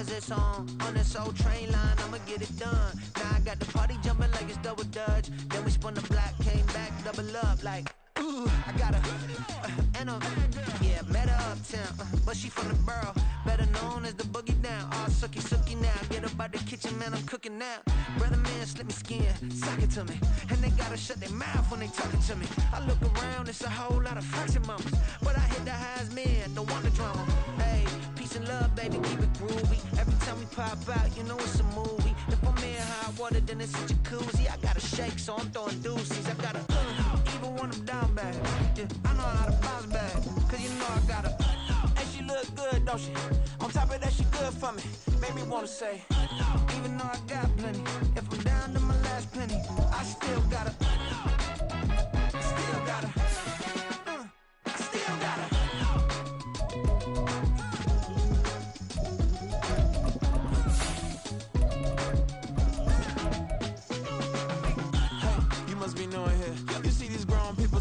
cause it's on this old train line, I'ma get it done. Now I got the party jumping like it's double dutch. Then we spun the block, came back, double up like, ooh, I got a, and a, yeah, met her uptown, but she from the borough, better known as the boogie down. All sucky now, get up out the kitchen, man, I'm cooking now. Brother man, slip me skin, suck it to me, and they gotta shut their mouth when they talking to me. I look around, it's a whole lot of fraction mamas, but I hit the highs, man, don't want the drama. Hey, peace and love, baby, keep it groovy. Every time we pop out, you know it's a movie. If I'm in hot water, then it's a jacuzzi. I gotta shake, so I'm throwing deuces. I gotta, even when I'm down bad, yeah, I know how to bounce back, cause you know I gotta, and she look good, don't she? On top of that, she good for me, make me wanna say, even though I got plenty, if I'm down to my last penny, I still gotta, I still gotta.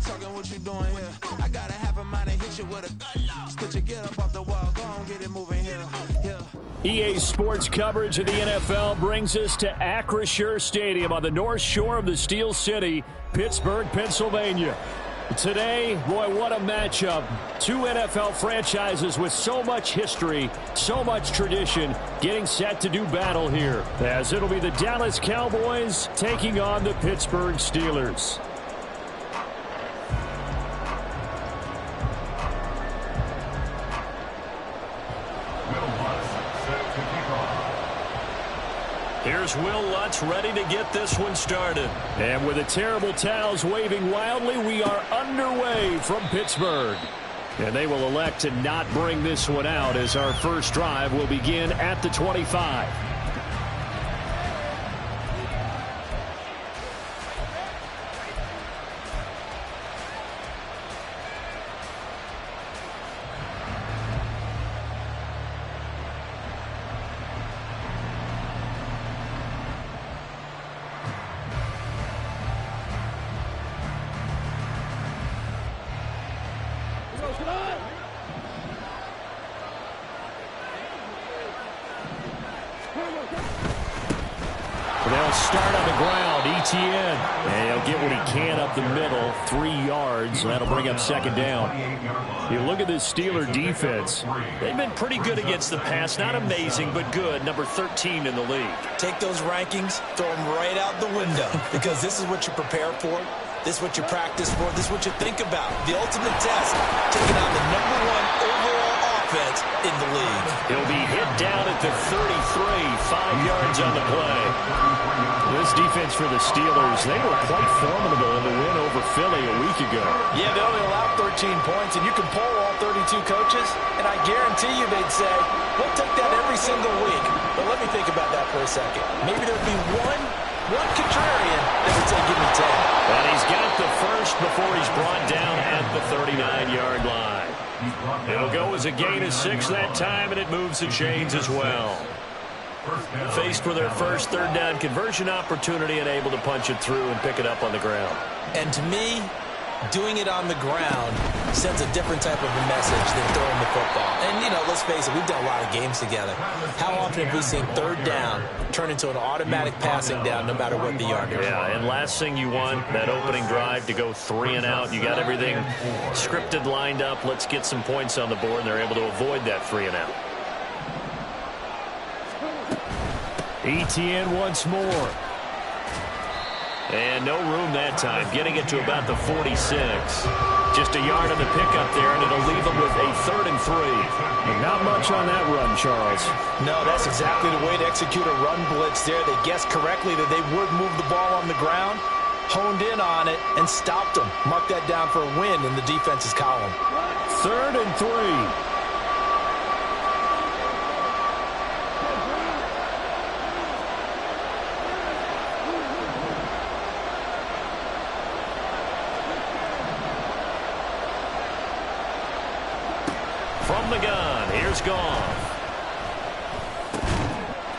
Talking what you doing here. I gotta have a mind to hit you with a stitch you, get up off the wall, go on, get it moving here. EA Sports coverage of the NFL brings us to Acrisure Stadium on the north shore of the Steel City, Pittsburgh, Pennsylvania. Today, boy, what a matchup. Two NFL franchises with so much history, so much tradition, getting set to do battle here, as it'll be the Dallas Cowboys taking on the Pittsburgh Steelers. Here's Will Lutz ready to get this one started. And with the terrible towels waving wildly, we are underway from Pittsburgh. And they will elect to not bring this one out as our first drive will begin at the 25. They'll start on the ground. Etienne. And he'll get what he can up the middle. 3 yards. That'll bring up second down. You look at this Steeler defense. They've been pretty good against the pass. Not amazing, but good. Number 13 in the league. Take those rankings, throw them right out the window. Because this is what you prepare for. This is what you practice for. This is what you think about. The ultimate test. Taking on the number 1 overall offense in the league. He'll be hit down at the 33. 5 yards on the play. This defense for the Steelers, they were quite formidable in the win over Philly a week ago. Yeah, they only allowed 13 points, and you can poll all 32 coaches, and I guarantee you they'd say, we'll take that every single week. But let me think about that for a second. Maybe there'd be one contrarian that would say, give me 10. And he's got the first before he's brought down at the 39-yard line. It'll go as a gain of 6 that time, and it moves the chains as well. Faced with their first third down conversion opportunity and able to punch it through and pick it up on the ground. And to me, doing it on the ground sends a different type of a message than throwing the football. And, you know, let's face it, we've done a lot of games together. How often have we seen third down turn into an automatic passing down no matter what the yardage? Yeah, and last thing you want, that opening drive to go 3 and out. You got everything scripted, lined up. Let's get some points on the board, and they're able to avoid that 3 and out. Etienne once more. And no room that time, getting it to about the 46. Just a yard on the pickup there, and it'll leave them with a 3rd and 3. And not much on that run, Charles. No, that's exactly the way to execute a run blitz there. They guessed correctly that they would move the ball on the ground, honed in on it, and stopped them. Mark that down for a win in the defense's column. 3rd and 3. From the gun, here's Goff.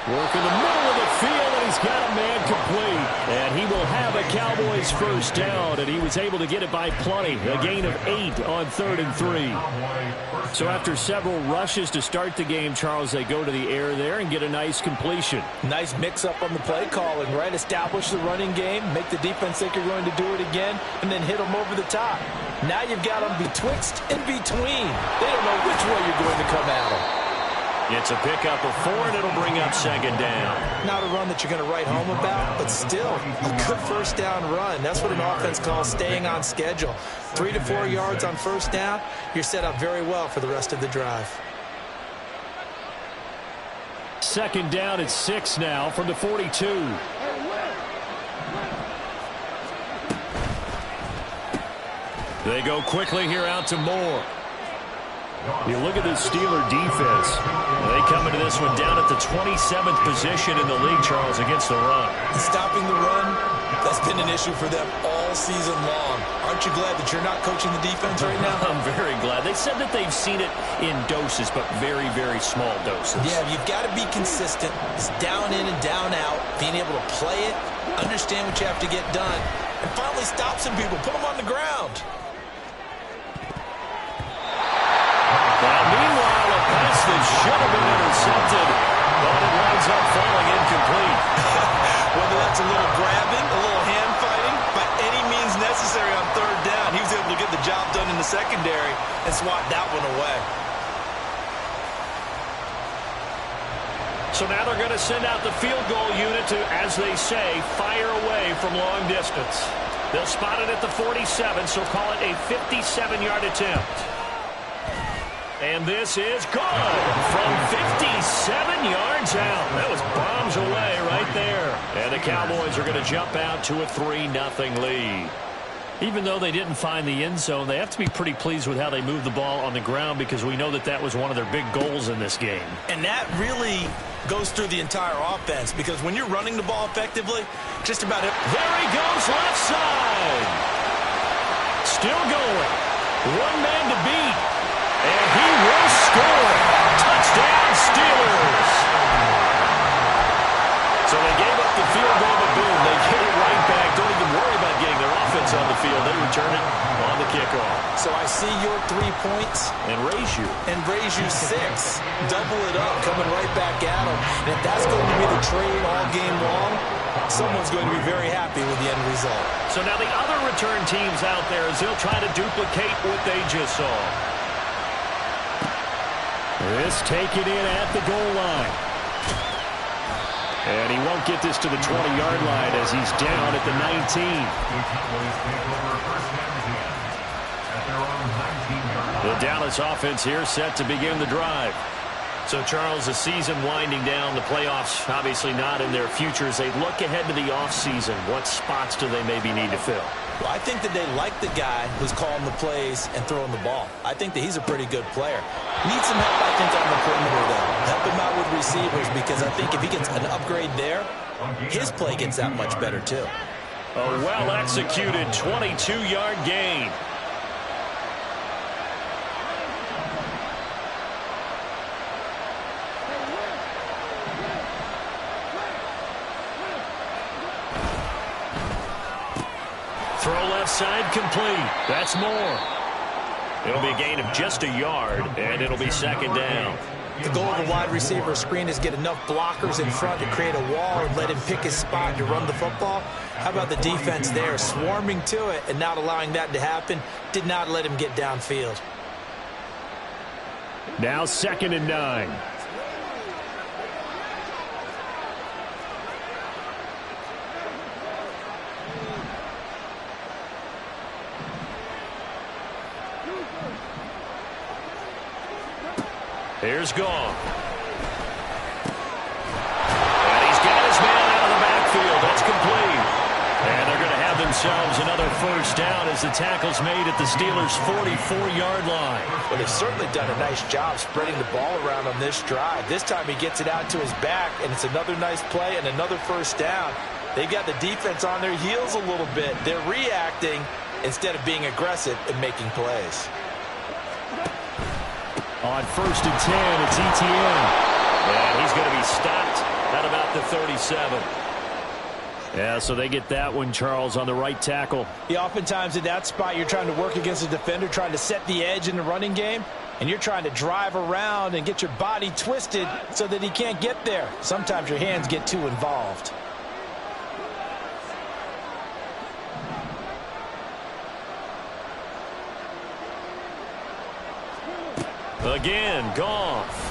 Work in the middle of the field, and he's got a man complete. And he will have a Cowboys first down, and he was able to get it by plenty. A gain of 8 on 3rd and 3. So after several rushes to start the game, Charles, they go to the air there and get a nice completion. Nice mix-up on the play calling, right? Establish the running game, make the defense think you're going to do it again, and then hit them over the top. Now you've got them betwixt and between. They don't know which way you're going to come at them. It's a pickup of 4, and it'll bring up 2nd down. Not a run that you're going to write home about, but still a good first down run. That's what an offense calls staying on schedule. 3 to 4 yards on first down, you're set up very well for the rest of the drive. 2nd down at 6 now from the 42. They go quickly here out to Moore. You look at the Steeler defense. They come into this one down at the 27th position in the league, Charles, against the run. Stopping the run, that's been an issue for them all season long. Aren't you glad that you're not coaching the defense right now? I'm very glad. They said that they've seen it in doses, but very, very small doses. Yeah, you've got to be consistent. It's down in and down out, being able to play it, understand what you have to get done, and finally stop some people, put them on the ground. Meanwhile, a pass that should have been intercepted, but it winds up falling incomplete. Whether that's a little grabbing, a little hand fighting, by any means necessary on 3rd down, he was able to get the job done in the secondary and swat that one away. So now they're going to send out the field goal unit to, as they say, fire away from long distance. They'll spot it at the 47, so call it a 57-yard attempt. And this is good from 57 yards out. That was bombs away right there. And the Cowboys are going to jump out to a 3-0 lead. Even though they didn't find the end zone, they have to be pretty pleased with how they moved the ball on the ground, because we know that that was one of their big goals in this game. And that really goes through the entire offense, because when you're running the ball effectively, just about it. There he goes, left side. Still going. One man to beat. And he will score. Touchdown, Steelers. So they gave up the field goal, but boom, they get it right back. Don't even worry about getting their offense on the field. They return it on the kickoff. So I see your 3 points. And raise you. And raise you 6. Double it up, coming right back at them. And if that's going to be the trade all game long, someone's going to be very happy with the end result. So now the other return teams out there, as they'll try to duplicate what they just saw. This taken in at the goal line. And he won't get this to the 20-yard line as he's down at the 19. The Dallas offense here set to begin the drive. So, Charles, the season winding down, the playoffs obviously not in their future. As they look ahead to the offseason, what spots do they maybe need to fill? Well, I think that they like the guy who's calling the plays and throwing the ball. I think that he's a pretty good player. Needs some help, I think, on the perimeter, though. Help him out with receivers, because I think if he gets an upgrade there, his play gets that much better, too. A well-executed 22-yard gain. Throw left side complete. That's more. It'll be a gain of just a yard, and it'll be 2nd down. The goal of a wide receiver screen is get enough blockers in front to create a wall and let him pick his spot to run the football. How about the defense there, swarming to it and not allowing that to happen? Did not let him get downfield. Now 2nd and 9. Here's Gone. And he's got his man out of the backfield. That's complete. And they're going to have themselves another first down as the tackle's made at the Steelers' 44-yard line. But they've certainly done a nice job spreading the ball around on this drive. This time he gets it out to his back, and it's another nice play and another first down. They've got the defense on their heels a little bit. They're reacting instead of being aggressive and making plays. On 1st and 10, it's Etienne. And he's going to be stopped at about the 37. Yeah, so they get that one, Charles, on the right tackle. Yeah, oftentimes in that spot, you're trying to work against a defender, trying to set the edge in the running game, and you're trying to drive around and get your body twisted so that he can't get there. Sometimes your hands get too involved. Again, Goff.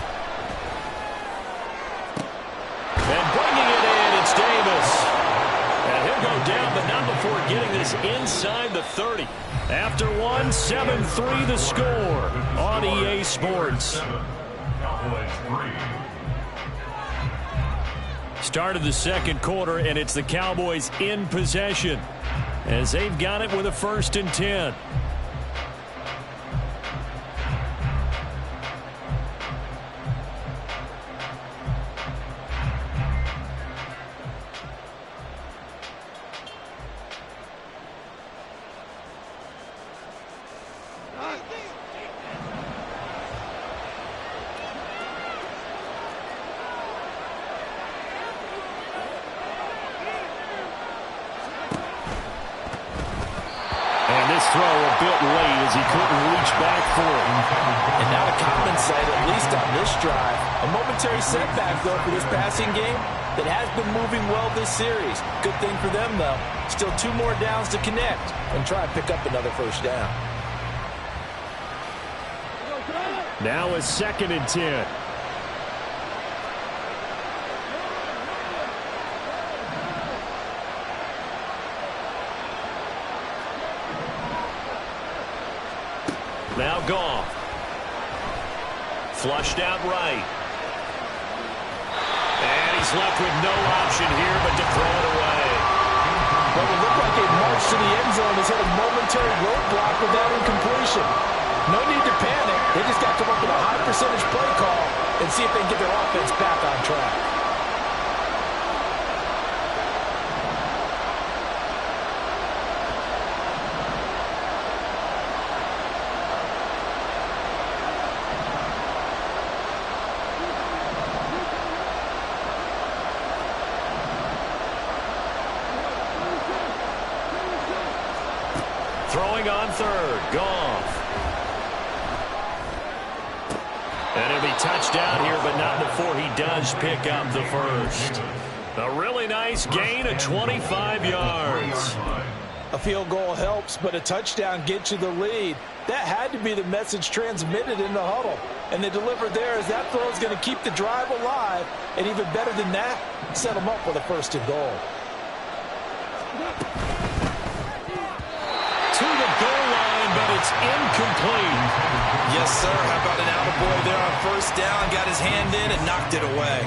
And bringing it in, it's Davis. And he'll go down, but not before getting this inside the 30. After one, 7-3 the score on EA Sports. Start of the second quarter, and it's the Cowboys in possession as they've got it with a 1st and 10. Throw a bit late as he couldn't reach back for it. And now to compensate, at least on this drive. A momentary setback, though, for this passing game that has been moving well this series. Good thing for them, though. Still 2 more downs to connect and try and pick up another 1st down. Now a 2nd and 10. Now Goff. Flushed out right. And he's left with no option here but to throw it away. Well, it looked like a march to the end zone has hit a momentary roadblock with that incompletion. No need to panic. They just got to come up with a high percentage play call and see if they can get their offense back on track. Throwing on 3rd, Goff. And it'll be touchdown here, but not before he does pick up the 1st. A really nice gain of 25 yards. A field goal helps, but a touchdown gets you the lead. That had to be the message transmitted in the huddle. And they delivered there as that throw is going to keep the drive alive. And even better than that, set them up with a 1st and goal. To the goal line, but it's incomplete. Yes, sir. How about an attaboy there on 1st down? Got his hand in and knocked it away.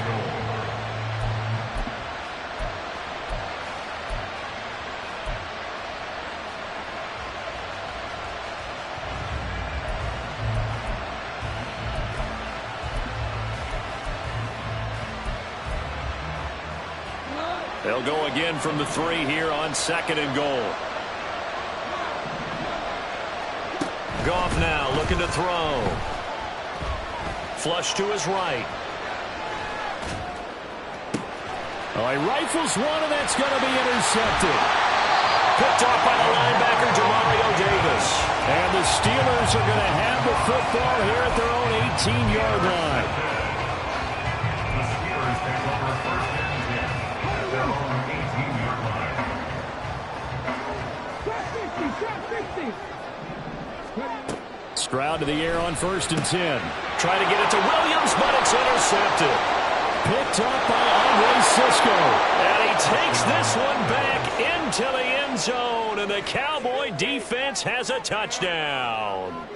They'll go again from the 3 here on 2nd and goal. Goff now looking to throw. Flush to his right. Oh, he rifles one, and that's going to be intercepted. Picked off by the linebacker, Demario Davis. And the Steelers are going to have the football here at their own 18-yard line. The Steelers take over 1st and 10 at their own 18-yard line. Stroud to the air on 1st and 10. Trying to get it to Williams, but it's intercepted. Picked up by Andre Cisco. And he takes this one back into the end zone, and the Cowboy defense has a touchdown.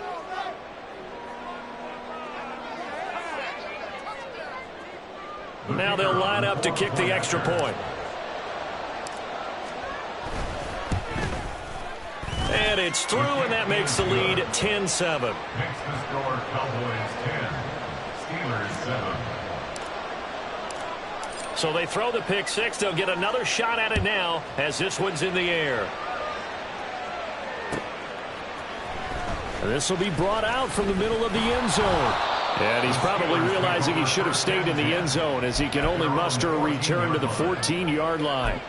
Now they'll line up to kick the extra point. And it's through, and that makes the lead 10-7. Makes the score Cowboys 10, Steelers 7. So they throw the pick 6. They'll get another shot at it now as this one's in the air. And this will be brought out from the middle of the end zone. And he's probably realizing he should have stayed in the end zone as he can only muster a return to the 14-yard line.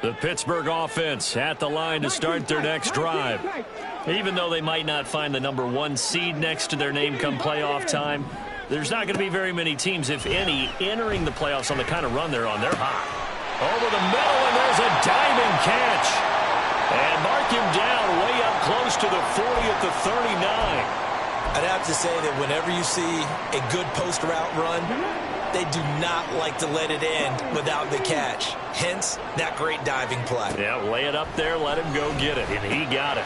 The Pittsburgh offense at the line to start their next drive. Even though they might not find the #1 seed next to their name come playoff time, there's not going to be very many teams, if any, entering the playoffs on the kind of run they're on. They're hot. Over the middle, and there's a diving catch. And mark him down way up close to the 40 at the 39. I'd have to say that whenever you see a good post route run, they do not like to let it end without the catch. Hence, that great diving play. Yeah, lay it up there, let him go get it, and he got it.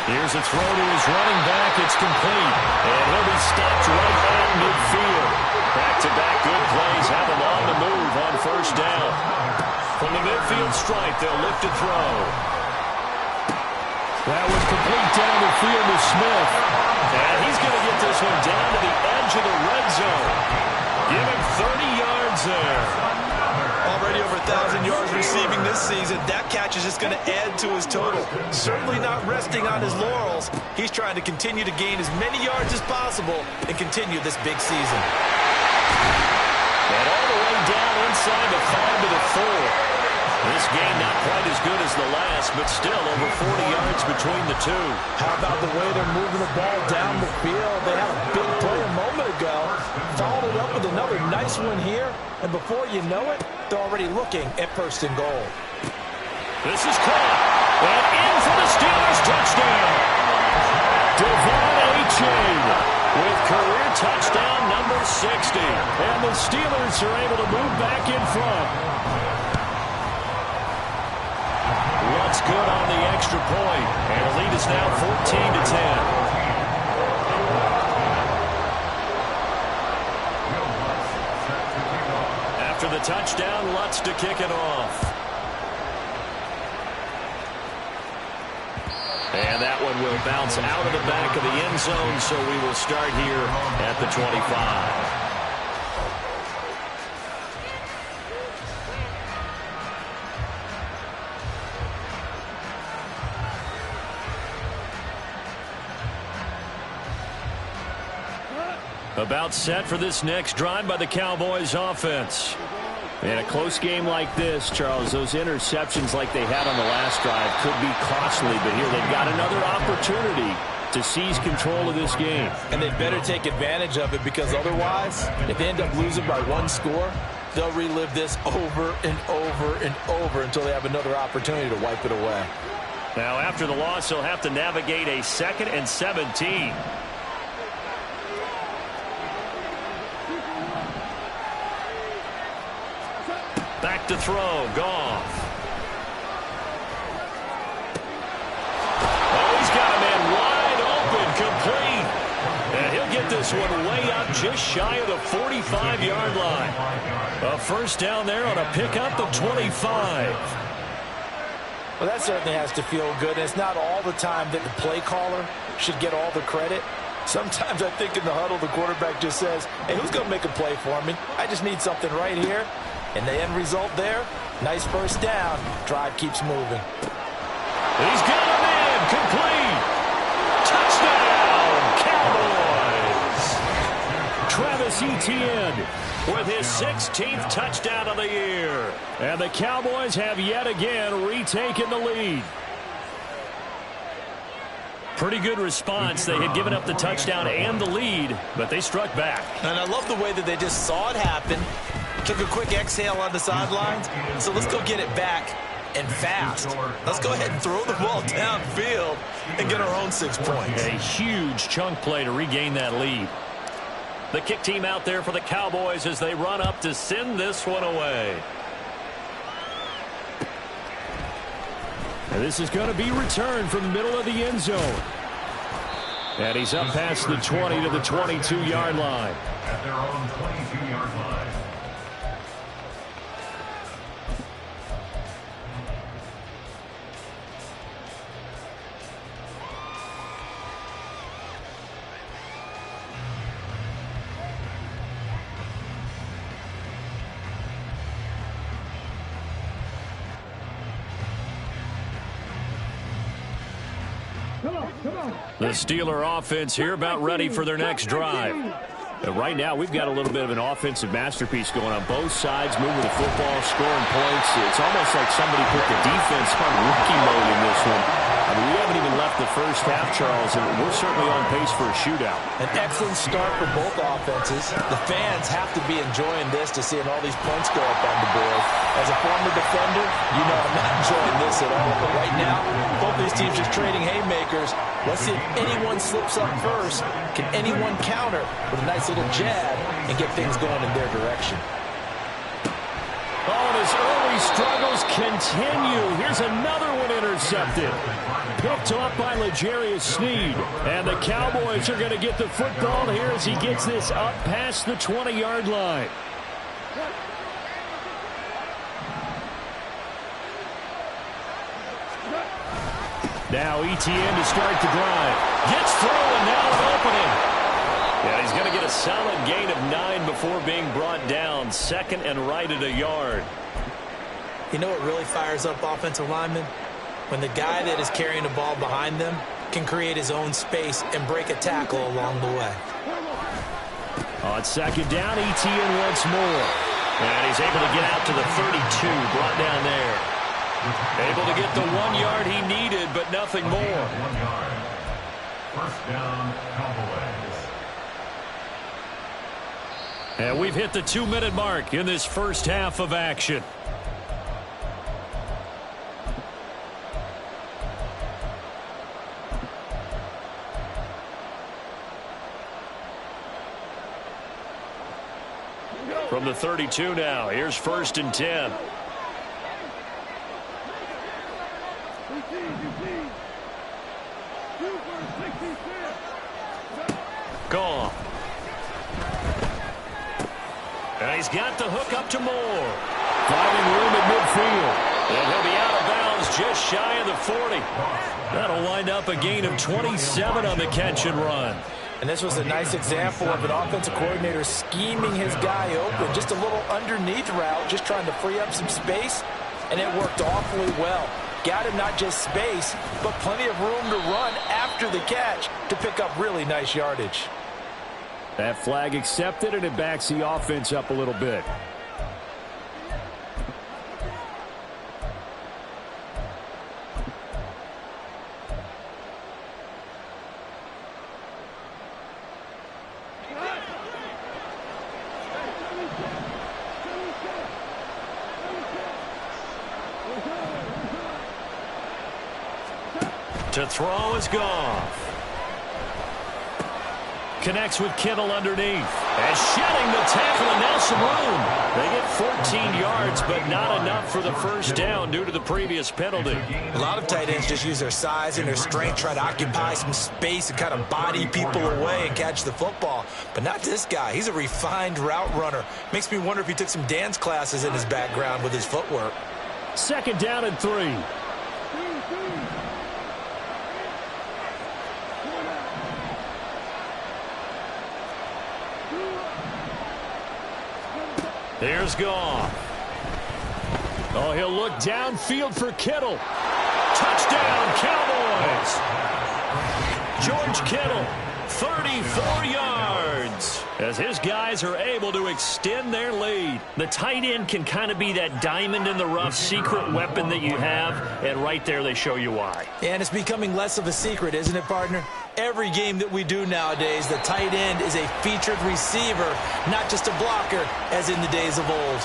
Here's a throw to his running back. It's complete, and he'll be stopped right at midfield. Back-to-back good plays have him on the move on first down. From the midfield stripe, they'll lift a throw. That was complete down the field to Smith. And he's going to get this one down to the edge of the red zone. Give him 30 yards there. Already over 1,000 yards receiving this season. That catch is just going to add to his total. Certainly not resting on his laurels. He's trying to continue to gain as many yards as possible and continue this big season. And all the way down inside the 5 to the 4. This game not quite as good as the last, but still over 40 yards between the two. How about the way they're moving the ball down the field? They had a big play a moment ago. Followed it up with another nice one here. And before you know it, they're already looking at 1st and goal. This is caught. And in for the Steelers touchdown. Devon A-Chain with career touchdown number 60. And the Steelers are able to move back in front. Lutz good on the extra point. And the lead is now 14-10. After the touchdown, Lutz to kick it off. And that one will bounce out of the back of the end zone, so we will start here at the 25. About set for this next drive by the Cowboys offense. In a close game like this, Charles, those interceptions like they had on the last drive could be costly, but here they've got another opportunity to seize control of this game. And they better take advantage of it, because otherwise, if they end up losing by 1 score, they'll relive this over and over and over until they have another opportunity to wipe it away. Now, after the loss, they'll have to navigate a 2nd and 17. Back to throw, Goff. Oh, he's got a man wide open, complete. And he'll get this one way up just shy of the 45-yard line. A first down there on a pickup of 25. Well, that certainly has to feel good. And it's not all the time that the play caller should get all the credit. Sometimes I think in the huddle, the quarterback just says, hey, who's going to make a play for me? I just need something right here. And the end result there, nice first down. Drive keeps moving. He's got him in, complete. Touchdown, Cowboys. Travis Etienne with his 16th touchdown of the year. And the Cowboys have yet again retaken the lead. Pretty good response. They had given up the touchdown and the lead, but they struck back. And I love the way that they just saw it happen. Took a quick exhale on the sidelines. So let's go get it back and fast. Let's go ahead and throw the ball downfield and get our own 6 points. A huge chunk play to regain that lead. The kick team out there for the Cowboys as they run up to send this one away. And this is going to be returned from the middle of the end zone. And he's up past the 20 to the 22-yard line. At their own 22-yard line. The Steeler offense here about ready for their next drive. Right now, we've got a little bit of an offensive masterpiece going on both sides, moving the football, scoring points. It's almost like somebody put the defense on rookie mode in this one. I mean, we haven't even left the first half, Charles, and we're certainly on pace for a shootout. An excellent start for both offenses. The fans have to be enjoying this to seeing all these points go up on the board. As a former defender, you know I'm not enjoying this at all. But right now, both these teams just trading haymakers. Let's see if anyone slips up first. Can anyone counter with a nice little jab and get things going in their direction? Oh, and his early struggles continue. Here's another one intercepted. Picked off by L'Jarius Sneed. And the Cowboys are going to get the football here as he gets this up past the 20-yard line. Now ETN to start the drive. Gets through and now an opening. Yeah, he's going to get a solid gain of 9 before being brought down. Second and right at a yard. You know what really fires up offensive linemen? When the guy that is carrying the ball behind them can create his own space and break a tackle along the way. On second down, ETN once more. And he's able to get out to the 32, brought down there. Able to get the 1 yard he needed, but nothing more. 1 yard. First down, Cowboys. And we've hit the 2-minute mark in this first half of action. From the 32 now, here's 1st and 10. Gone. And he's got the hook up to Moore. Finding room at midfield. And he'll be out of bounds just shy of the 40. That'll wind up a gain of 27 on the catch and run. And this was a nice example of an offensive coordinator scheming his guy open. Just a little underneath route, just trying to free up some space. And it worked awfully well. Got him not just space, but plenty of room to run after the catch to pick up really nice yardage. That flag accepted, and it backs the offense up a little bit. To throw is Goff. Connects with Kittle underneath. And shedding the tackle, and now some room. They get 14 yards, but not enough for the first down due to the previous penalty. A lot of tight ends just use their size and their strength, try to occupy some space and kind of body people away and catch the football. But not this guy. He's a refined route runner. Makes me wonder if he took some dance classes in his background with his footwork. Second down and 3. Here's Goff. Oh, he'll look downfield for Kittle. Touchdown, Cowboys. George Kittle, 34 yards. As his guys are able to extend their lead. The tight end can kind of be that diamond in the rough secret weapon that you have, and right there they show you why. And it's becoming less of a secret, isn't it, partner? Every game that we do nowadays, the tight end is a featured receiver, not just a blocker, as in the days of old.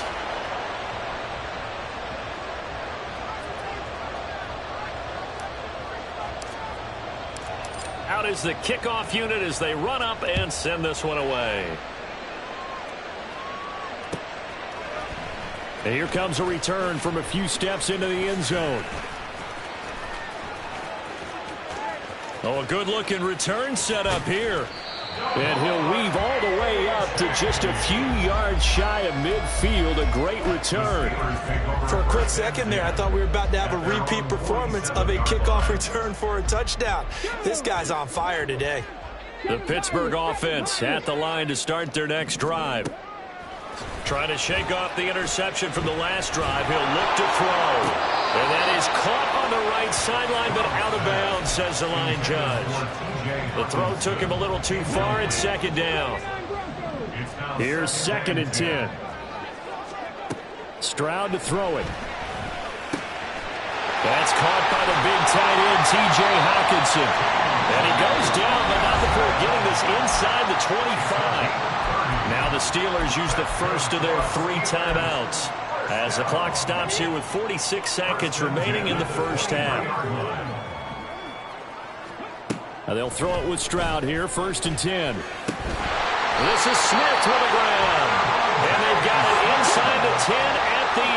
Out is the kickoff unit as they run up and send this one away. And here comes a return from a few steps into the end zone. Oh, a good-looking return set up here. And he'll weave all the way up to just a few yards shy of midfield. A great return. For a quick second there, I thought we were about to have a repeat performance of a kickoff return for a touchdown. This guy's on fire today. The Pittsburgh offense at the line to start their next drive. Trying to shake off the interception from the last drive. He'll look to throw. And that is caught on the right sideline, but out of bounds, says the line judge. The throw took him a little too far. It's second down. Here's 2nd and 10. Stroud to throw it. That's caught by the big tight end, T.J. Hockenson. And he goes down, but not before getting this inside the 25. Now the Steelers use the first of their 3 timeouts as the clock stops here with 46 seconds remaining in the first half. Now they'll throw it with Stroud here, 1st and 10. This is Smith to the ground. And they've got it inside the 10 at the 8.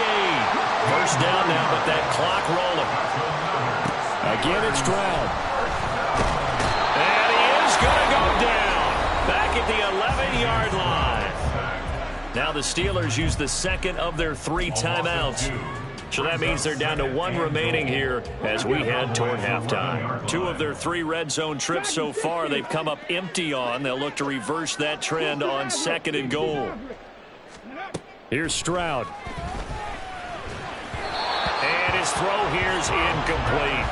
First down now, but that clock rolling. Again, it's Stroud. And he is going to go down. Back at the 11-yard line. Now the Steelers use the 2nd of their 3 timeouts. So that means they're down to 1 remaining here as we head toward halftime. 2 of their 3 red zone trips so far they've come up empty on. They'll look to reverse that trend on 2nd and goal. Here's Stroud. And his throw here's incomplete.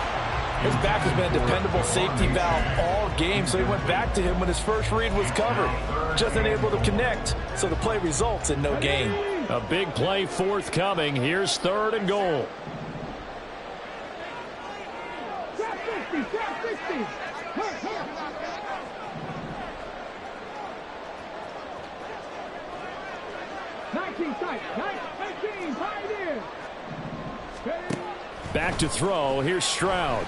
His back has been a dependable safety valve all game, so he went back to him when his first read was covered. Just unable to connect, so the play results in no gain. A big play forthcoming. Here's 3rd and goal. Back to throw. Here's Stroud.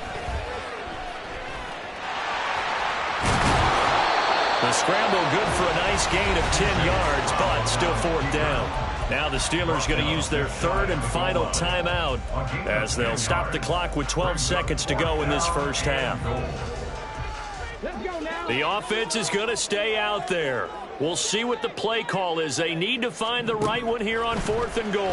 The scramble good for a nice gain of 10 yards, but still 4th down. Now the Steelers going to use their 3rd and final timeout as they'll stop the clock with 12 seconds to go in this first half. The offense is going to stay out there. We'll see what the play call is. They need to find the right one here on 4th and goal.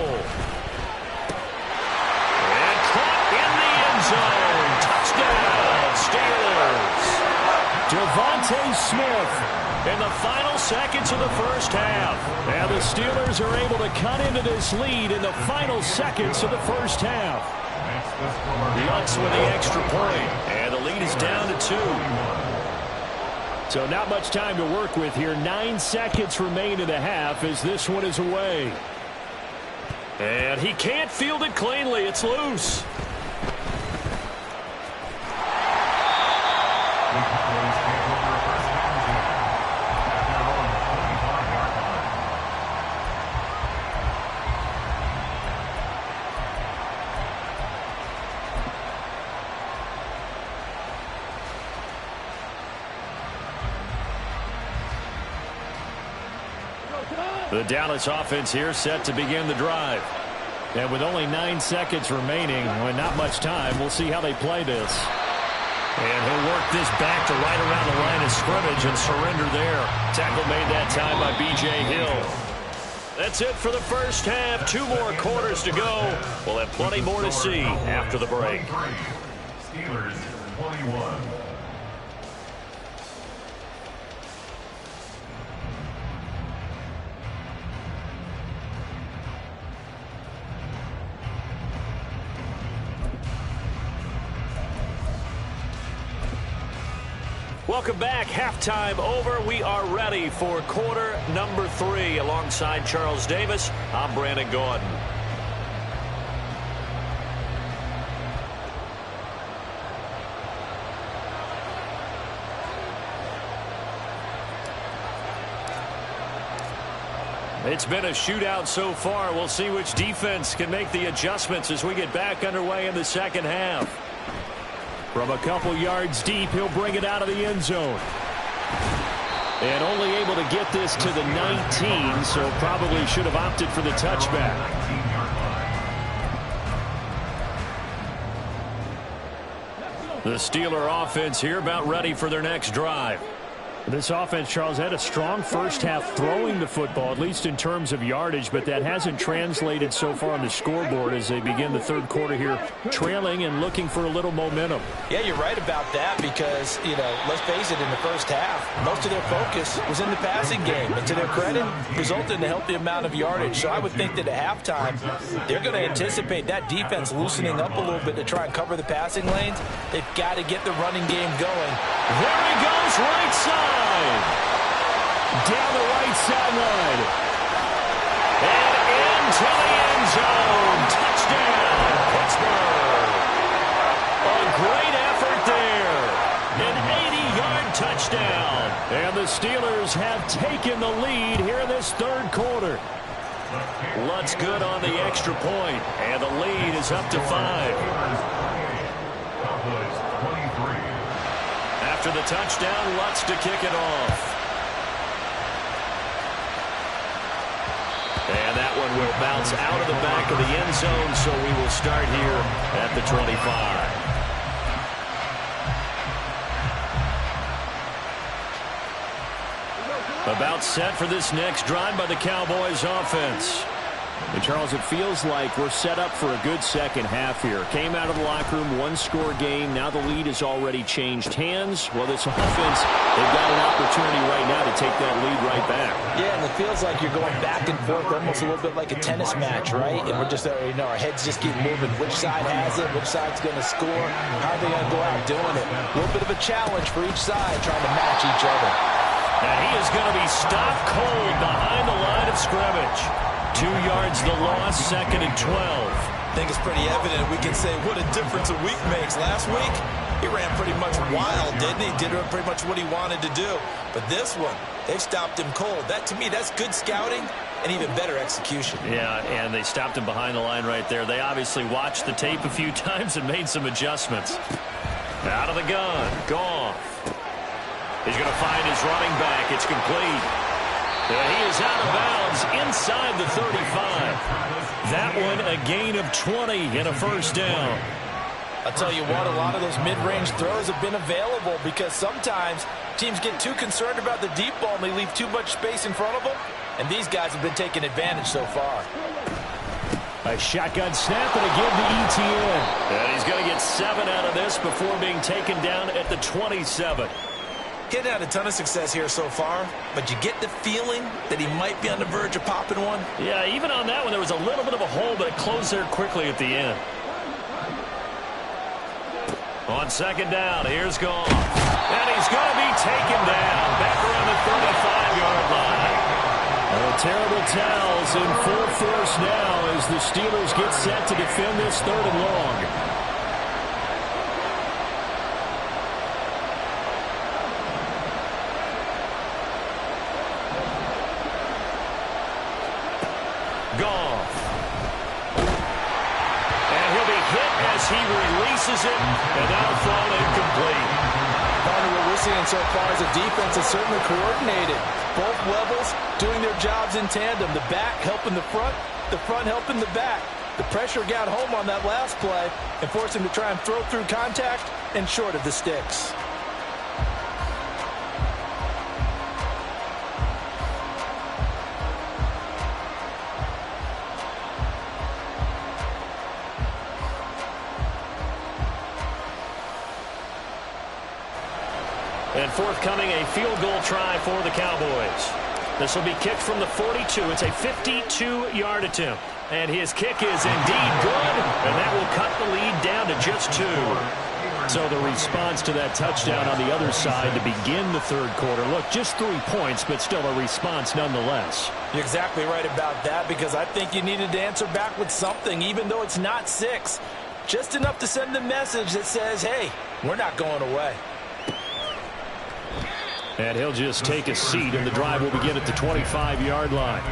And caught in the end zone. Touchdown, Steelers. Devontae Smith in the final seconds of the first half. Now the Steelers are able to cut into this lead in the final seconds of the first half. Lutz with the extra point, and the lead is down to 2. So not much time to work with here. 9 seconds remain in the half as this one is away. And he can't field it cleanly. It's loose. The Dallas offense here set to begin the drive. And with only 9 seconds remaining, and not much time, we'll see how they play this. And he'll work this back to right around the line of scrimmage and surrender there. Tackle made that time by B.J. Hill. That's it for the first half. 2 more quarters to go. We'll have plenty more to see after the break. Steelers 21. Welcome back. Halftime over. We are ready for quarter number 3. Alongside Charles Davis, I'm Brandon Gordon. It's been a shootout so far. We'll see which defense can make the adjustments as we get back underway in the second half. From a couple yards deep, he'll bring it out of the end zone. And only able to get this to the 19, so probably should have opted for the touchback. The Steeler offense here about ready for their next drive. This offense, Charles, had a strong first half throwing the football, at least in terms of yardage, but that hasn't translated so far on the scoreboard as they begin the third quarter here, trailing and looking for a little momentum. Yeah, you're right about that because, let's face it, in the first half, most of their focus was in the passing game. And to their credit, resulted in a healthy amount of yardage. So I would think that at halftime, they're going to anticipate that defense loosening up a little bit to try and cover the passing lanes. They've got to get the running game going. There he goes, right side. Down the right sideline. And into the end zone. Touchdown, Pittsburgh. A great effort there. An 80-yard touchdown. And the Steelers have taken the lead here in this third quarter. Lutz good on the extra point, and the lead is up to 5. After the touchdown, Lutz to kick it off. And that one will bounce out of the back of the end zone, so we will start here at the 25. About set for this next drive by the Cowboys offense. And Charles, it feels like we're set up for a good second half here. Came out of the locker room, one-score game. Now the lead has already changed hands. Well, this offense, they've got an opportunity right now to take that lead right back. Yeah, and it feels like you're going back and forth almost a little bit like a tennis match, right? And we're just, our heads just keep moving. Which side has it? Which side's going to score? How are they going to go out doing it? A little bit of a challenge for each side trying to match each other. And he is going to be stopped cold behind the line of scrimmage. 2 yards the loss, 2nd and 12. I think it's pretty evident we can say what a difference a week makes. Last week, he ran pretty much wild, didn't he? Did pretty much what he wanted to do. But this one, they've stopped him cold. That, to me, that's good scouting and even better execution. Yeah, and they stopped him behind the line right there. They obviously watched the tape a few times and made some adjustments. Out of the gun, Goff. He's going to find his running back. It's complete. And he is out of bounds inside the 35. That one a gain of 20 and a first down. I'll tell you what, a lot of those mid-range throws have been available because sometimes teams get too concerned about the deep ball and they leave too much space in front of them. And these guys have been taking advantage so far. A shotgun snap and a give to Etienne. And he's going to get 7 out of this before being taken down at the 27. He's had a ton of success here so far, but you get the feeling that he might be on the verge of popping one. Yeah, even on that one, there was a little bit of a hole, but it closed there quickly at the end. On second down, here's Goff. And he's going to be taken down back around the 35-yard line. Terrible towels in full force now as the Steelers get set to defend this 3rd and long. Goff. And he'll be hit as he releases it, and now thrown incomplete. What we're seeing so far is a defense that's certainly coordinated. Both levels doing their jobs in tandem. The back helping the front helping the back. The pressure got home on that last play and forced him to try and throw through contact and short of the sticks. And forthcoming, a field goal try for the Cowboys. This will be kicked from the 42. It's a 52-yard attempt. And his kick is indeed good, and that will cut the lead down to just 2. So the response to that touchdown on the other side to begin the 3rd quarter. Look, just 3 points, but still a response nonetheless. You're exactly right about that because I think you needed to answer back with something, even though it's not 6. Just enough to send a message that says, hey, we're not going away. And he'll just take a seat, and the drive will begin at the 25-yard line.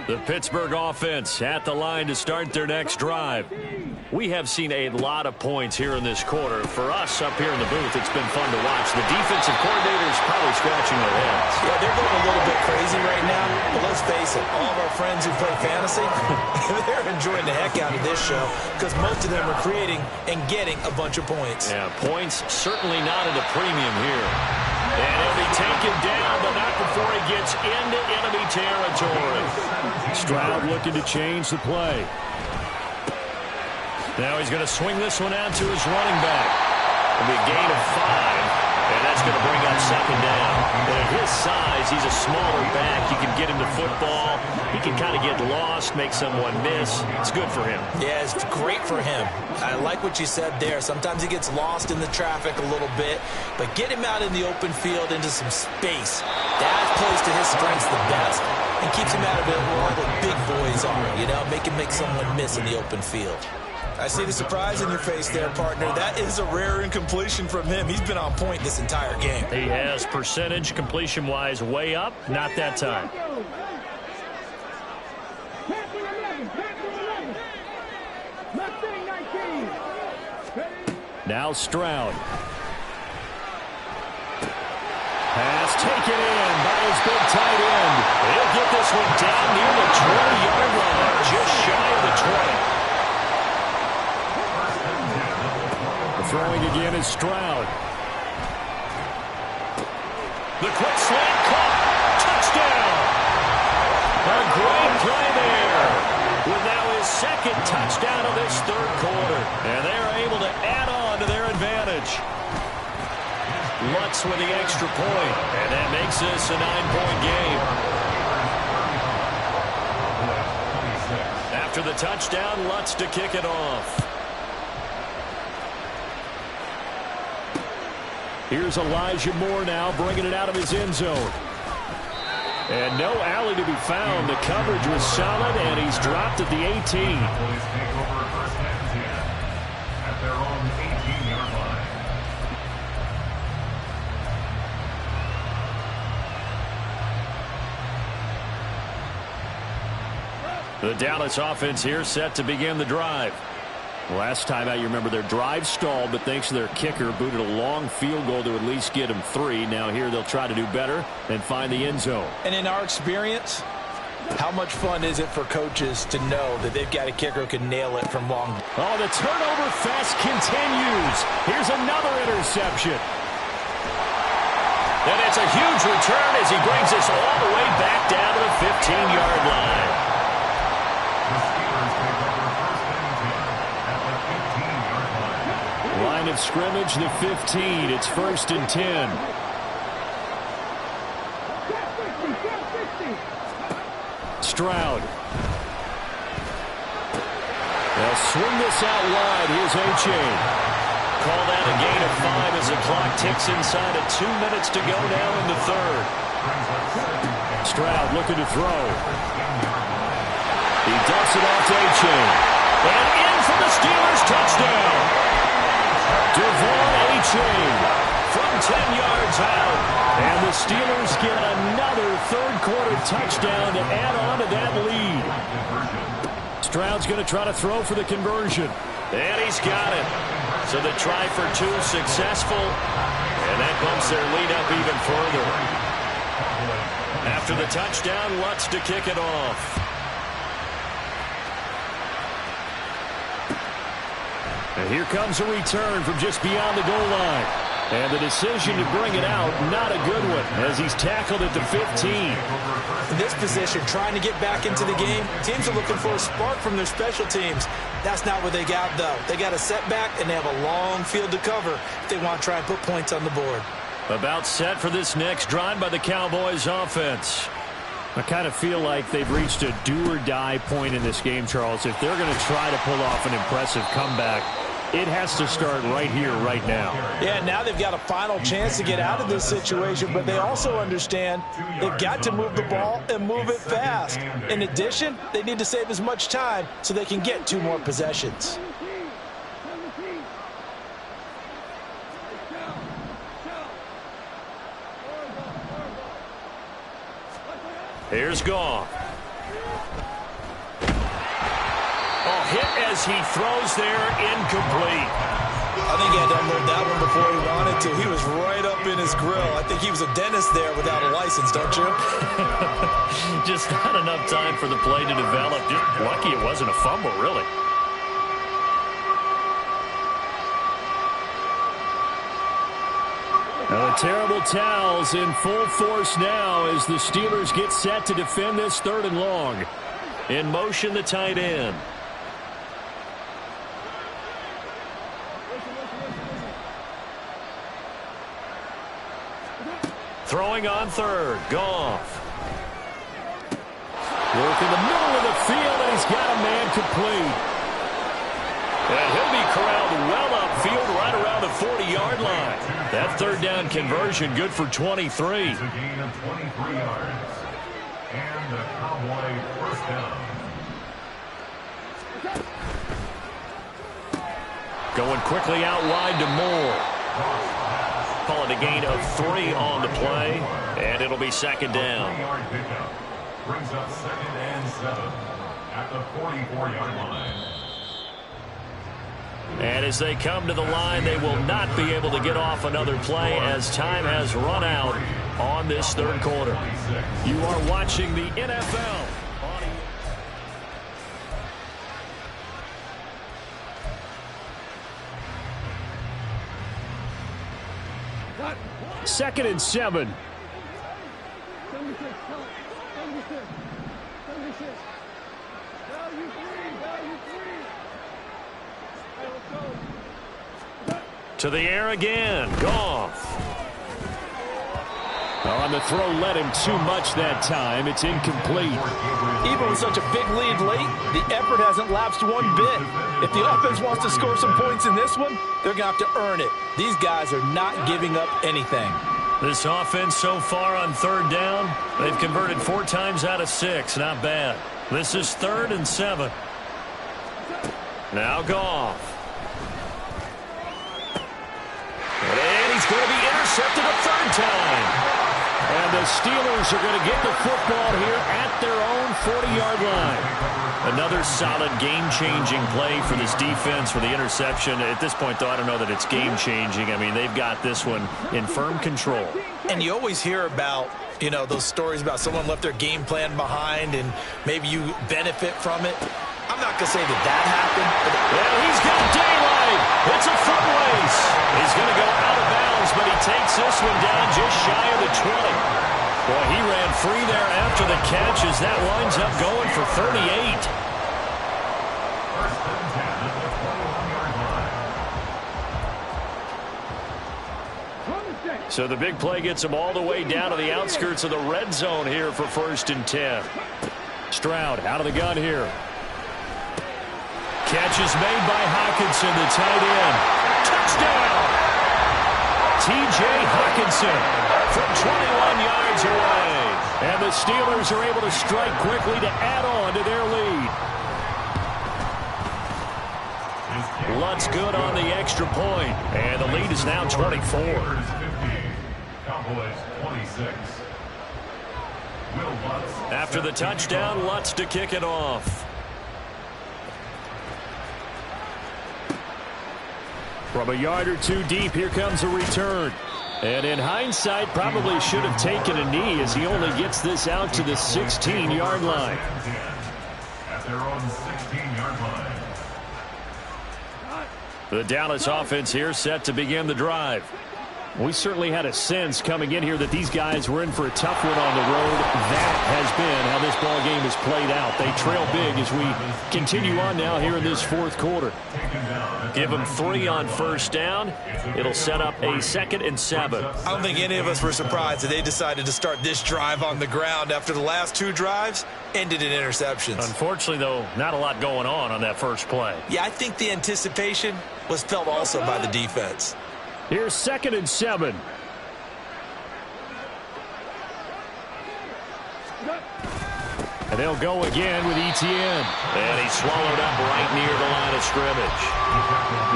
The Pittsburgh offense at the line to start their next drive. We have seen a lot of points here in this quarter. For us up here in the booth, it's been fun to watch. The defensive coordinators probably scratching their heads. Yeah, they're going a little bit crazy right now. But let's face it, all of our friends who play fantasy, they're enjoying the heck out of this show because most of them are creating and getting a bunch of points. Yeah, points certainly not at a premium here. And he'll be taken down, but not before he gets into enemy territory. Stroud looking to change the play. Now he's going to swing this one out to his running back. It'll be a gain of 5, and that's going to bring up 2nd down. And at his size, he's a smaller back. You can get him the football. He can kind of get lost, make someone miss. It's good for him. Yeah, it's great for him. I like what you said there. Sometimes he gets lost in the traffic a little bit, but get him out in the open field into some space. That plays to his strengths the best and keeps him out of it where all the big boys are, you know, make him make someone miss in the open field. I see the surprise in your face there, partner. That is a rare incompletion from him. He's been on point this entire game. He has percentage completion-wise way up. Not that time. Now Stroud. Pass taken in by his big tight end. He'll get this one down near the 20-yard line, just shy of the 20. Throwing again is Stroud. The quick slant caught. Touchdown. A great play there. With now his second touchdown of this third quarter. And they're able to add on to their advantage. Lutz with the extra point. And that makes this a 9-point game. After the touchdown, Lutz to kick it off. Here's Elijah Moore now bringing it out of his end zone. And no alley to be found. The coverage was solid, and he's dropped at the 18. Police take over first and 10 at their own 18-yard line. The Dallas offense here set to begin the drive. Last time out, you remember their drive stalled, but thanks to their kicker, booted a long field goal to at least get them 3. Now here they'll try to do better and find the end zone. And in our experience, how much fun is it for coaches to know that they've got a kicker who can nail it from long? Oh, the turnover fest continues. Here's another interception. And it's a huge return as he brings us all the way back down to the 15-yard line. Line of scrimmage, the 15. It's 1st and 10. Stroud. They'll swing this out wide. Here's A-Chain. Call that a gain of 5 as the clock ticks inside of 2 minutes to go now in the third. Stroud looking to throw. He dumps it off to A-Chain. And in for the Steelers touchdown. Devon A-Chain from 10 yards out. And the Steelers get another third-quarter touchdown to add on to that lead. Stroud's going to try to throw for the conversion. And he's got it. So the try for 2 successful. And that bumps their lead up even further. After the touchdown, Lutz to kick it off. And here comes a return from just beyond the goal line. And the decision to bring it out, not a good one, as he's tackled at the 15. In this position, trying to get back into the game, teams are looking for a spark from their special teams. That's not what they got, though. They got a setback, and they have a long field to cover if they want to try and put points on the board. About set for this next drive by the Cowboys offense. I kind of feel like they've reached a do-or-die point in this game, Charles. If they're going to try to pull off an impressive comeback, it has to start right here, right now. Yeah, now they've got a final chance to get out of this situation, but they also understand they've got to move the ball and move it fast. In addition, they need to save as much time so they can get 2 more possessions. Here's Goff. Oh, hit as he throws there, incomplete. I think he had to unload that one before he wanted to. He was right up in his grill. I think he was a dentist there without a license, don't you? Just not enough time for the play to develop. Just lucky it wasn't a fumble, really. Now the terrible towels in full force now as the Steelers get set to defend this 3rd and long. In motion, the tight end. Throwing on 3rd, Goff. Working the middle of the field, and he's got a man complete. And he'll be corralled well upfield right around the 40-yard line. That third down conversion good for 23. It's a gain of 23 yards. And the Cowboy first down. Going quickly out wide to Moore. Call it a gain of 3 on the play, and it'll be second down. 3-yard pickup brings up 2nd and 7 at the 44-yard line. And as they come to the line, they will not be able to get off another play as time has run out on this third quarter. You are watching the NFL. Second and 7. To the air again. Goff. On the throw, led him too much that time. It's incomplete. Even with such a big lead late, the effort hasn't lapsed one bit. If the offense wants to score some points in this one, they're going to have to earn it. These guys are not giving up anything. This offense so far on third down, they've converted 4 times out of 6. Not bad. This is 3rd and 7. Now Goff. And he's going to be intercepted a 3rd time. And the Steelers are going to get the football here at their own 40-yard line. Another solid game-changing play for this defense for the interception. At this point, though, I don't know that it's game-changing. I mean, they've got this one in firm control. And you always hear about, you know, those stories about someone left their game plan behind and maybe you benefit from it. I'm not going to say that happened. Well, he's got daylight. It's a foot race. He's going to go out of bounds, but he takes this one down just shy of the 20. Boy, he ran free there after the catch as that winds up going for 38. First and 10 at the 21-yard line. So the big play gets him all the way down to the outskirts of the red zone here for 1st and 10. Stroud out of the gun here. Catch is made by Hockenson, the tight end. Touchdown! T.J. Hockenson from 21 yards away. And the Steelers are able to strike quickly to add on to their lead. Lutz good on the extra point. And the lead is now 24. Cowboys 26. Will Lutz. After the touchdown, Lutz to kick it off. From a yard or 2 deep, here comes a return. And in hindsight, probably should have taken a knee as he only gets this out to the 16-yard line. At their own 16-yard line. The Dallas offense here set to begin the drive. We certainly had a sense coming in here that these guys were in for a tough one on the road. That has been how this ball game has played out. They trail big as we continue on now here in this 4th quarter. Give them 3 on 1st down. It'll set up a 2nd and 7. I don't think any of us were surprised that they decided to start this drive on the ground after the last 2 drives ended in interceptions. Unfortunately, though, not a lot going on that first play. Yeah, I think the anticipation was felt also by the defense. Here's 2nd and 7. And they'll go again with Etienne. And he's swallowed up right near the line of scrimmage.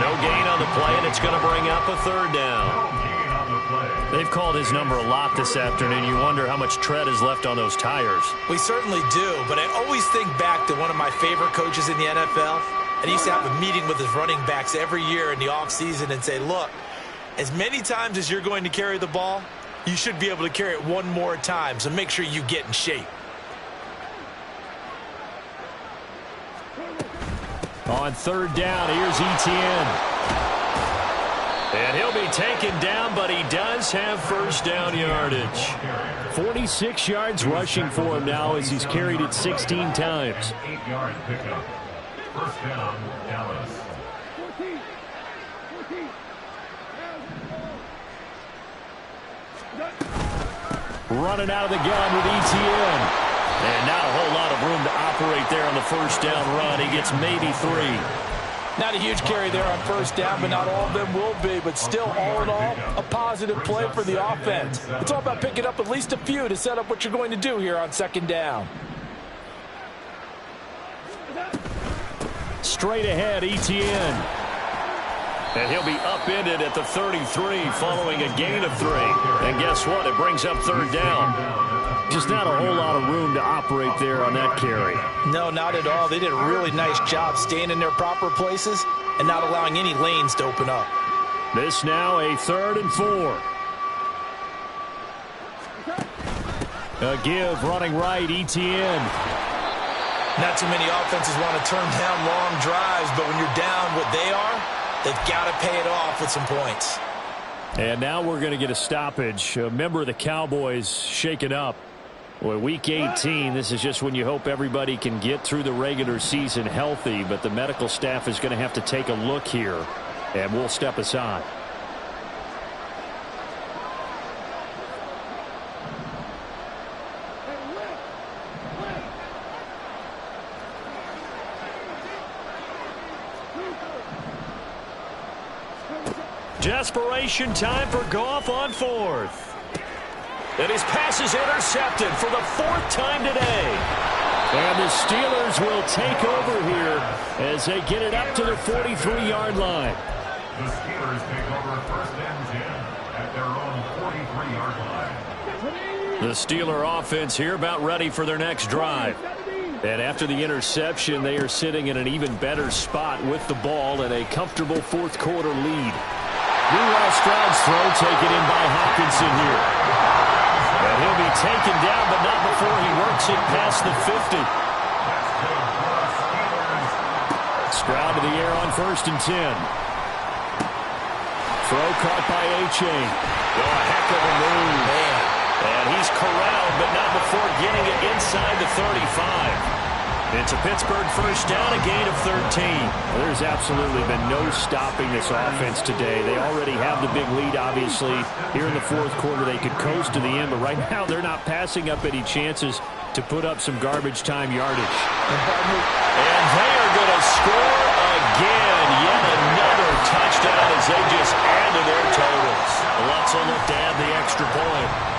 No gain on the play, and it's going to bring up a 3rd down. They've called his number a lot this afternoon. You wonder how much tread is left on those tires. We certainly do, but I always think back to one of my favorite coaches in the NFL. And he used to have a meeting with his running backs every year in the offseason and say, look, as many times as you're going to carry the ball, you should be able to carry it one more time, so make sure you get in shape. On 3rd down, here's Etienne. And he'll be taken down, but he does have 1st down yardage. 46 yards rushing for him now as he's carried it 16 times. 8-yard pickup. 1st down, Dallas. Running out of the gun with Etienne. And not a whole lot of room room to operate there on the first down run. He gets maybe 3. Not a huge carry there on first down, but not all of them will be. But still, all in all, a positive play for the offense. It's all about picking up at least a few to set up what you're going to do here on second down. Straight ahead, Etienne. And he'll be upended at the 33 following a gain of 3. And guess what? It brings up third down. Just not a whole lot of room to operate there on that carry. No, not at all. They did a really nice job staying in their proper places and not allowing any lanes to open up. This now a 3rd and 4. A give running right, Etienne. Not too many offenses want to turn down long drives, but when you're down what they are, they've got to pay it off with some points. And now we're going to get a stoppage. A member of the Cowboys shaken up. Boy, week 18, this is just when you hope everybody can get through the regular season healthy, but the medical staff is going to have to take a look here, and we'll step aside. Desperation time for Goff on 4th. And his pass is intercepted for the 4th time today. And the Steelers will take over here as they get it up to the 43-yard line. The Steelers take over 1st and 10 at their own 43-yard line. The Steeler offense here about ready for their next drive. And after the interception, they are sitting in an even better spot with the ball and a comfortable 4th quarter lead. Meanwhile, Stroud's throw taken in by Hopkinson here. And he'll be taken down, but not before he works it past the 50. Stroud to the air on 1st and 10. Throw caught by A-Chain. Oh, a heck of a move. Man. And he's corralled, but not before getting it inside the 35. It's a Pittsburgh first down, a gain of 13. Well, there's absolutely been no stopping this offense today. They already have the big lead, obviously. Here in the 4th quarter, they could coast to the end, but right now they're not passing up any chances to put up some garbage time yardage. And they are going to score again. Yet another touchdown as they just add to their totals. Let's look to add the extra point.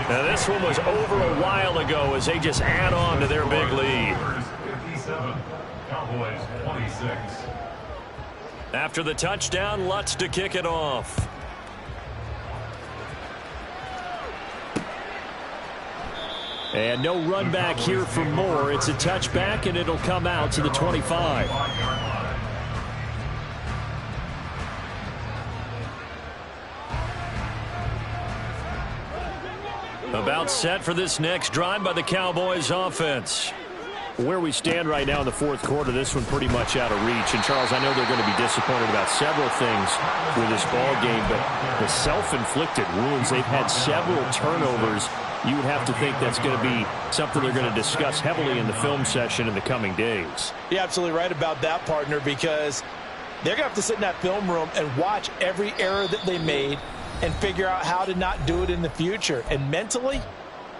Now this one was over a while ago as they just add on to their big lead. 57, Cowboys 26. After the touchdown, Lutz to kick it off. And no run back here for Moore. It's a touchback, and it'll come out to the 25. About set for this next drive by the Cowboys offense. Where we stand right now in the 4th quarter, this one pretty much out of reach. And, Charles, I know they're going to be disappointed about several things with this ball game, but the self-inflicted wounds, they've had several turnovers. You would have to think that's going to be something they're going to discuss heavily in the film session in the coming days. You're absolutely right about that, partner, because they're going to have to sit in that film room and watch every error that they made and figure out how to not do it in the future. And mentally,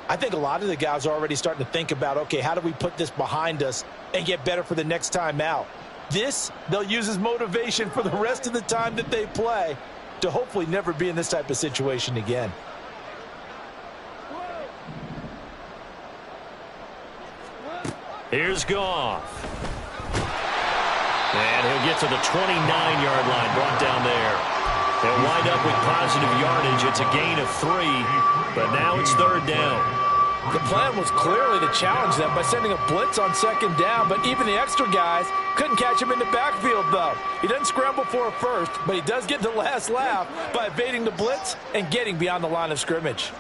I think a lot of the guys are already starting to think about, okay, how do we put this behind us and get better for the next time out? This, they'll use as motivation for the rest of the time that they play to hopefully never be in this type of situation again. Here's Goff. And he'll get to the 29-yard line, brought down there. They'll wind up with positive yardage. It's a gain of 3, but now it's 3rd down. The plan was clearly to challenge them by sending a blitz on 2nd down, but even the extra guys couldn't catch him in the backfield, though. He doesn't scramble for a first, but he does get the last laugh by evading the blitz and getting beyond the line of scrimmage.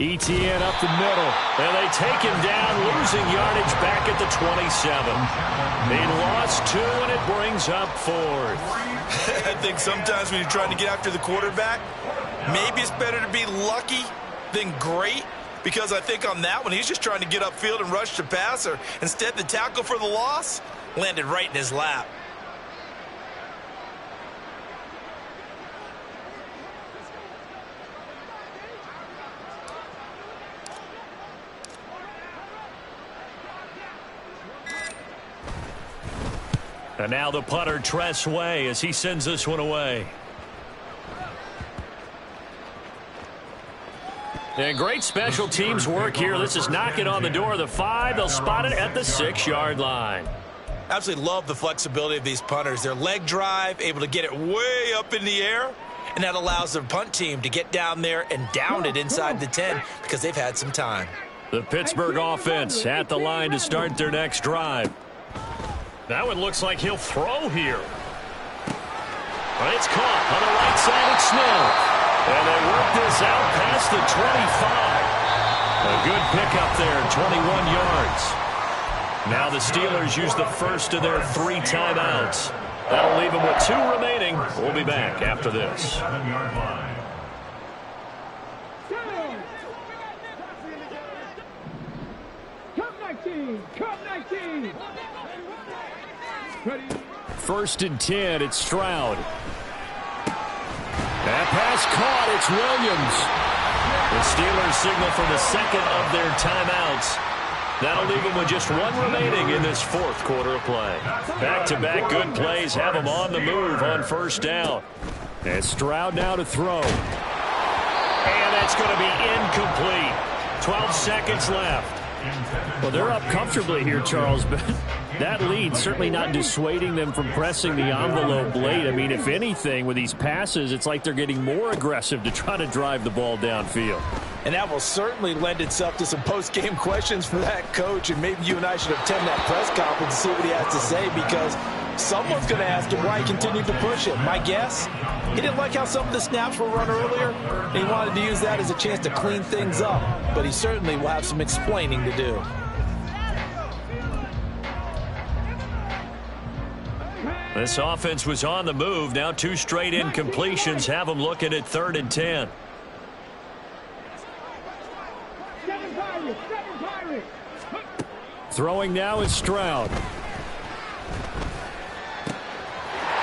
Etienne up the middle, and they take him down, losing yardage back at the 27. They lost 2, and it brings up 4th. I think sometimes when you're trying to get after the quarterback, maybe it's better to be lucky then great, because I think on that one, he's just trying to get upfield and rush the passer. Instead, the tackle for the loss landed right in his lap. And now the punter, Tress Way, as he sends this one away. And great special teams work here. This is knocking on the door of the 5. They'll spot it at the 6-yard line. Absolutely love the flexibility of these punters. Their leg drive, able to get it way up in the air, and that allows their punt team to get down there and down it inside the 10 because they've had some time. The Pittsburgh offense at the line to start their next drive. That one looks like he'll throw here. But it's caught on the right side of Smith. And they work this out past the 25. A good pickup there, 21 yards. Now the Steelers use the first of their 3 timeouts. That'll leave them with 2 remaining. We'll be back after this. 7-yard line. Come 19. Ready. 1st and 10, it's Stroud. That pass caught, it's Williams. The Steelers signal for the second of their timeouts. That'll leave them with just 1 remaining in this 4th quarter of play. Back-to-back good plays have them on the move on 1st down. And Stroud now to throw. And that's going to be incomplete. 12 seconds left. Well, they're up comfortably here, Charles, but that lead certainly not dissuading them from pressing the envelope late. I mean, if anything, with these passes, it's like they're getting more aggressive to try to drive the ball downfield. And that will certainly lend itself to some post-game questions for that coach, and maybe you and I should attend that press conference and see what he has to say, because someone's going to ask him why he continued to push it. My guess, he didn't like how some of the snaps were run earlier, and he wanted to use that as a chance to clean things up, but he certainly will have some explaining to do. This offense was on the move. Now 2 straight incompletions have them looking at 3rd and 10. Throwing now is Stroud.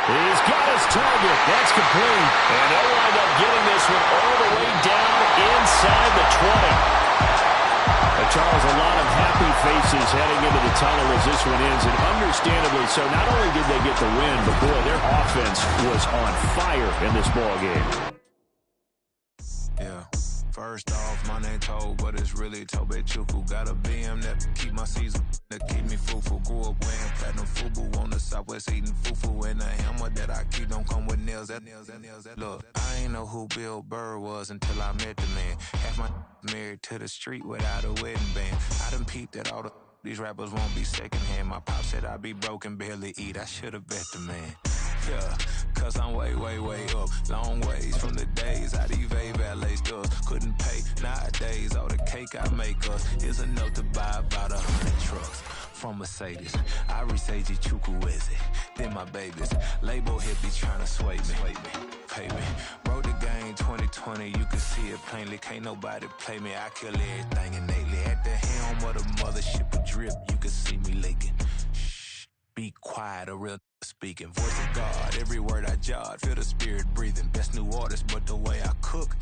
He's got his target. That's complete. And they'll wind up getting this one all the way down inside the 20. Charles, a lot of happy faces heading into the tunnel as this one ends, and understandably so. Not only did they get the win, but boy, their offense was on fire in this ball game. Yeah. First off, my name Tobe, but it's really Tobe Chuku. Got a BM that keep my season, that keep me fufu. Grew up wearing platinum fubu on the Southwest eating fufu. And the hammer that I keep don't come with nails. Look, I ain't know who Bill Burr was until I met the man. Half my married to the street without a wedding band. I done peeped at all these rappers won't be secondhand. My pop said I'd be broken, barely eat. I should've bet the man. Yeah, cause I'm way, way, way up. Long ways from the days how these valet stores couldn't pay. Nowadays, all the cake I make us is enough to buy about 100 trucks. From Mercedes, I resage Chukwueze. Then my babies, label hippie trying to sway me. Pay me. Wrote the game 2020, you can see it plainly. Can't nobody play me, I kill everything innately. At the helm of the mothership of drip, you can see me leaking. Shh, be quiet, a real speaking. Voice of God, every word I jot. Feel the spirit breathing. Best new artist, but the way I cook